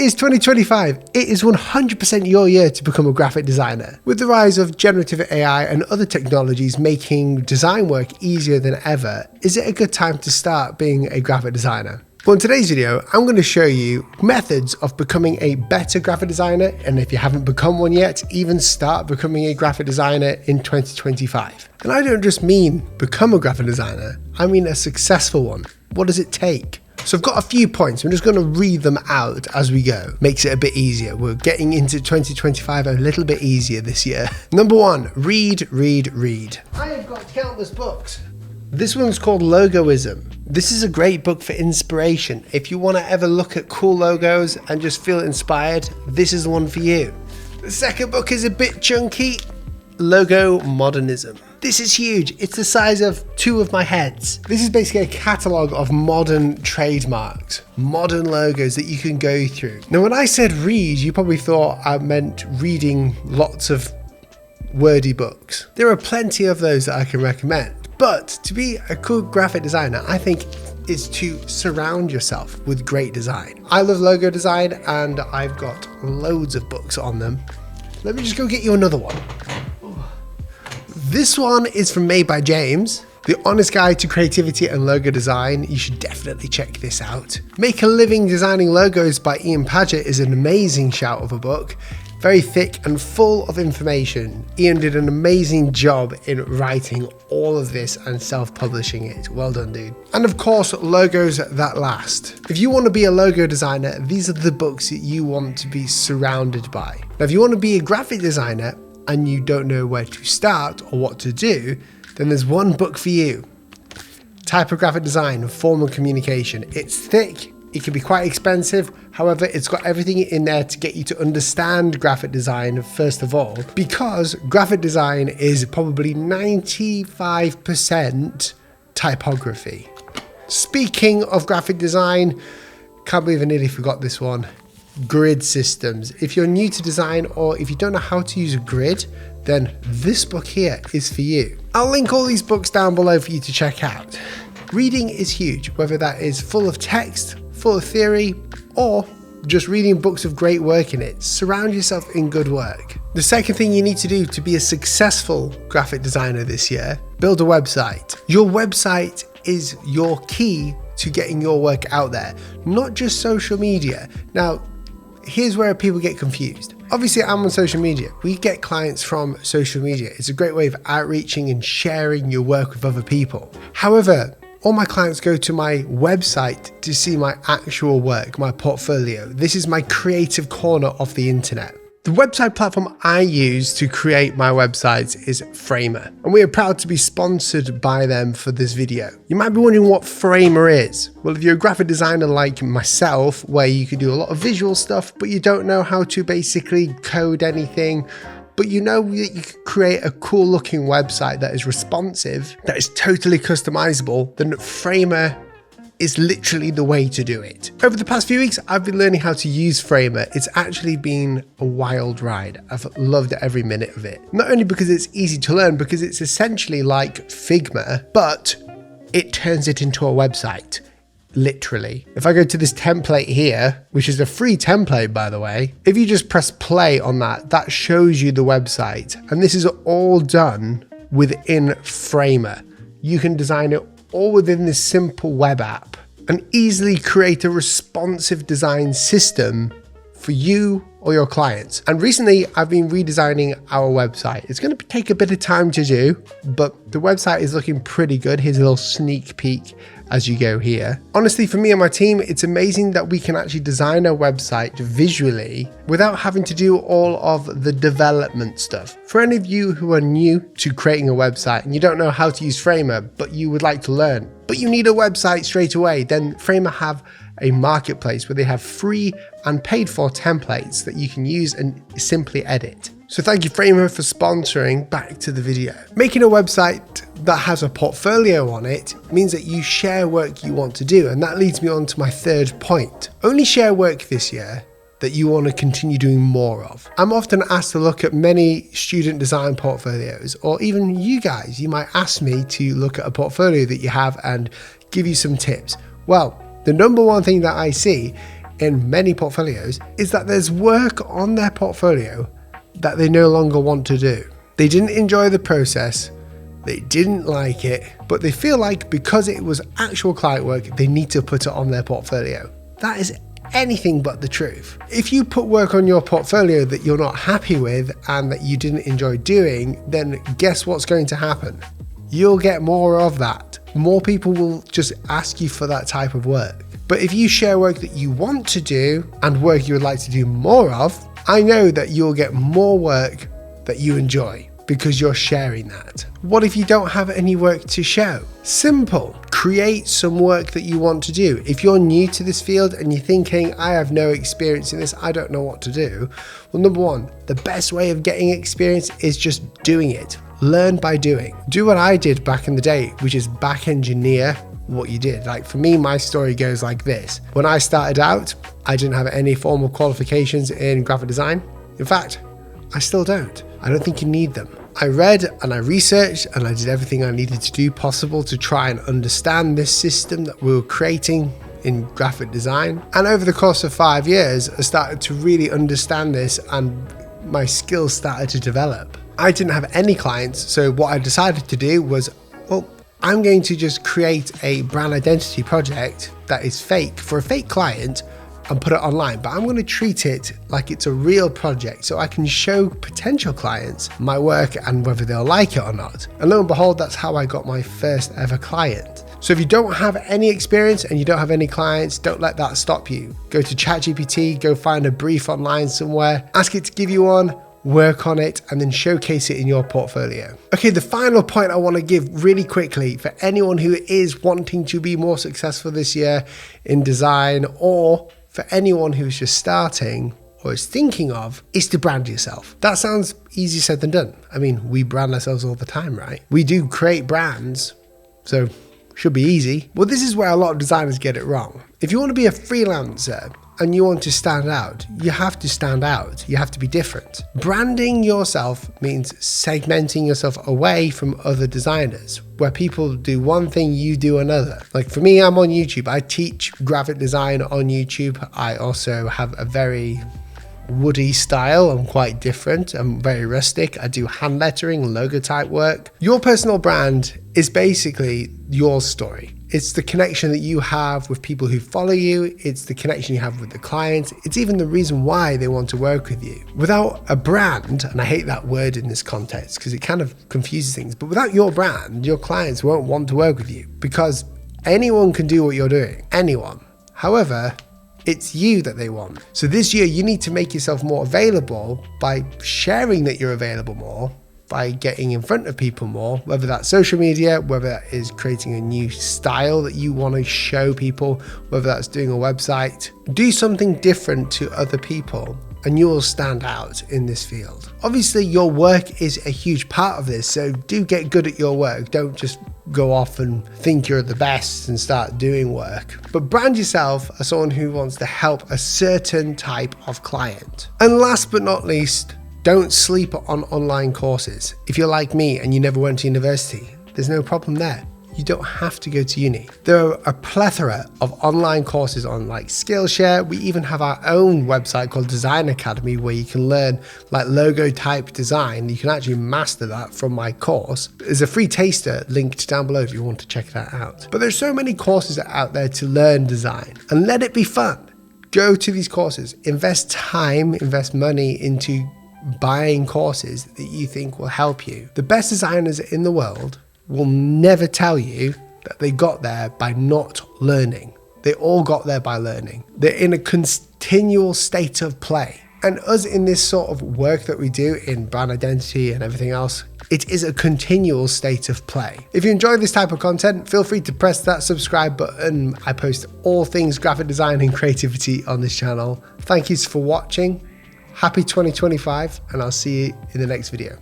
is 2025. It is 100% your year to become a graphic designer. With the rise of generative AI and other technologies making design work easier than ever, is it a good time to start being a graphic designer? Well, in today's video, I'm going to show you methods of becoming a better graphic designer, and if you haven't become one yet, even start becoming a graphic designer in 2025. And I don't just mean become a graphic designer, I mean a successful one. What does it take? So I've got a few points. I'm just going to read them out as we go. Makes it a bit easier. We're getting into 2025 a little bit easier this year. Number one, read. I have got countless books. This one's called Logoism. This is a great book for inspiration. If you want to ever look at cool logos and just feel inspired, this is the one for you. The second book is a bit chunky, Logo Modernism. This is huge. It's the size of two of my heads. This is basically a catalogue of modern trademarks, modern logos that you can go through. Now, when I said read, you probably thought I meant reading lots of wordy books. There are plenty of those that I can recommend. But to be a good graphic designer, I think is to surround yourself with great design. I love logo design and I've got loads of books on them. Let me just go get you another one. This one is from Made by James, The Honest Guide to Creativity and Logo Design. You should definitely check this out. Make a Living Designing Logos by Ian Paget is an amazing shout of a book. Very thick and full of information. Ian did an amazing job in writing all of this and self-publishing it. Well done, dude. And of course, Logos That Last. If you want to be a logo designer, these are the books that you want to be surrounded by. Now, if you want to be a graphic designer and you don't know where to start or what to do, then there's one book for you. Typographic Design, Formal Communication. It's thick. It can be quite expensive. However, it's got everything in there to get you to understand graphic design first of all, because graphic design is probably 95% typography. Speaking of graphic design, can't believe I nearly forgot this one. Grid systems. If you're new to design or if you don't know how to use a grid, then this book here is for you. I'll link all these books down below for you to check out. Reading is huge, whether that is full of text, full of theory, or just reading books of great work in it. Surround yourself in good work. The second thing you need to do to be a successful graphic designer this year, build a website. Your website is your key to getting your work out there, not just social media. Now, here's where people get confused. Obviously, I'm on social media. We get clients from social media. It's a great way of outreaching and sharing your work with other people. However, all my clients go to my website to see my actual work, my portfolio. This is my creative corner of the internet. The website platform I use to create my websites is Framer, and we are proud to be sponsored by them for this video. You might be wondering what Framer is. Well, if you're a graphic designer like myself, where you can do a lot of visual stuff, but you don't know how to basically code anything, but you know that you can create a cool looking website that is responsive, that is totally customizable, then Framer is literally the way to do it. Over the past few weeks, I've been learning how to use Framer. It's actually been a wild ride. I've loved every minute of it. Not only because it's easy to learn, because it's essentially like Figma, but it turns it into a website. Literally. If I go to this template here, which is a free template, by the way, if you just press play on that, that shows you the website. And this is all done within Framer. You can design it all within this simple web app and easily create a responsive design system for you or your clients. And recently I've been redesigning our website. It's going to take a bit of time to do, but the website is looking pretty good. Here's a little sneak peek as you go here. Honestly, for me and my team, it's amazing that we can actually design a website visually without having to do all of the development stuff. For any of you who are new to creating a website and you don't know how to use Framer, but you would like to learn, but you need a website straight away, then Framer have a marketplace where they have free and paid for templates that you can use and simply edit. So thank you, Framer, for sponsoring. Back to the video. Making a website that has a portfolio on it means that you share work you want to do. And that leads me on to my third point. Only share work this year that you want to continue doing more of. I'm often asked to look at many student design portfolios, or even you guys, you might ask me to look at a portfolio that you have and give you some tips. Well, the number one thing that I see in many portfolios is that there's work on their portfolio that they no longer want to do. They didn't enjoy the process, they didn't like it, but they feel like because it was actual client work, they need to put it on their portfolio. That is anything but the truth. If you put work on your portfolio that you're not happy with and that you didn't enjoy doing, then guess what's going to happen? You'll get more of that. More people will just ask you for that type of work. But if you share work that you want to do and work you would like to do more of, I know that you'll get more work that you enjoy because you're sharing that. What if you don't have any work to show? Simple. Create some work that you want to do. If you're new to this field and you're thinking, I have no experience in this, I don't know what to do. Well, number one, the best way of getting experience is just doing it. Learn by doing. Do what I did back in the day, which is back engineer what you did. Like for me, my story goes like this. When I started out, I didn't have any formal qualifications in graphic design. In fact, I still don't. I don't think you need them. I read and I researched and I did everything I needed to do possible to try and understand this system that we were creating in graphic design. And over the course of 5 years, I started to really understand this and my skills started to develop. I didn't have any clients, so what I decided to do was, well, I'm going to just create a brand identity project that is fake for a fake client and put it online, but I'm going to treat it like it's a real project so I can show potential clients my work and whether they'll like it or not. And lo and behold, that's how I got my first ever client. So if you don't have any experience and you don't have any clients, don't let that stop you. Go to ChatGPT, go find a brief online somewhere, ask it to give you one, work on it, and then showcase it in your portfolio. Okay, the final point I want to give really quickly for anyone who is wanting to be more successful this year in design, or for anyone who's just starting or is thinking of, is to brand yourself. That sounds easier said than done. I mean, we brand ourselves all the time, right? We do create brands, so should be easy. Well, this is where a lot of designers get it wrong. If you want to be a freelancer and you want to stand out, you have to stand out. You have to be different. Branding yourself means segmenting yourself away from other designers, where people do one thing, you do another. Like for me, I'm on YouTube. I teach graphic design on YouTube. I also have a very woody style. I'm quite different. I'm very rustic. I do hand lettering, logo type work. Your personal brand is basically your story. It's the connection that you have with people who follow you. It's the connection you have with the clients. It's even the reason why they want to work with you. Without a brand, and I hate that word in this context because it kind of confuses things, but without your brand, your clients won't want to work with you because anyone can do what you're doing. Anyone. However, it's you that they want. So this year, you need to make yourself more available by sharing that you're available more, by getting in front of people more, whether that's social media, whether that is creating a new style that you want to show people, whether that's doing a website. Do something different to other people and you will stand out in this field. Obviously, your work is a huge part of this, so do get good at your work. Don't just go off and think you're the best and start doing work. But brand yourself as someone who wants to help a certain type of client. And last but not least, don't sleep on online courses. If you're like me and you never went to university, there's no problem there. You don't have to go to uni. There are a plethora of online courses on like Skillshare. We even have our own website called Design Academy where you can learn like logo type design. You can actually master that from my course. There's a free taster linked down below if you want to check that out. But there's so many courses out there to learn design and let it be fun. Go to these courses, invest time, invest money into buying courses that you think will help you. The best designers in the world will never tell you that they got there by not learning. They all got there by learning. They're in a continual state of play. And us in this sort of work that we do in brand identity and everything else, it is a continual state of play. If you enjoy this type of content, feel free to press that subscribe button. I post all things graphic design and creativity on this channel. Thank you for watching. Happy 2025, and I'll see you in the next video.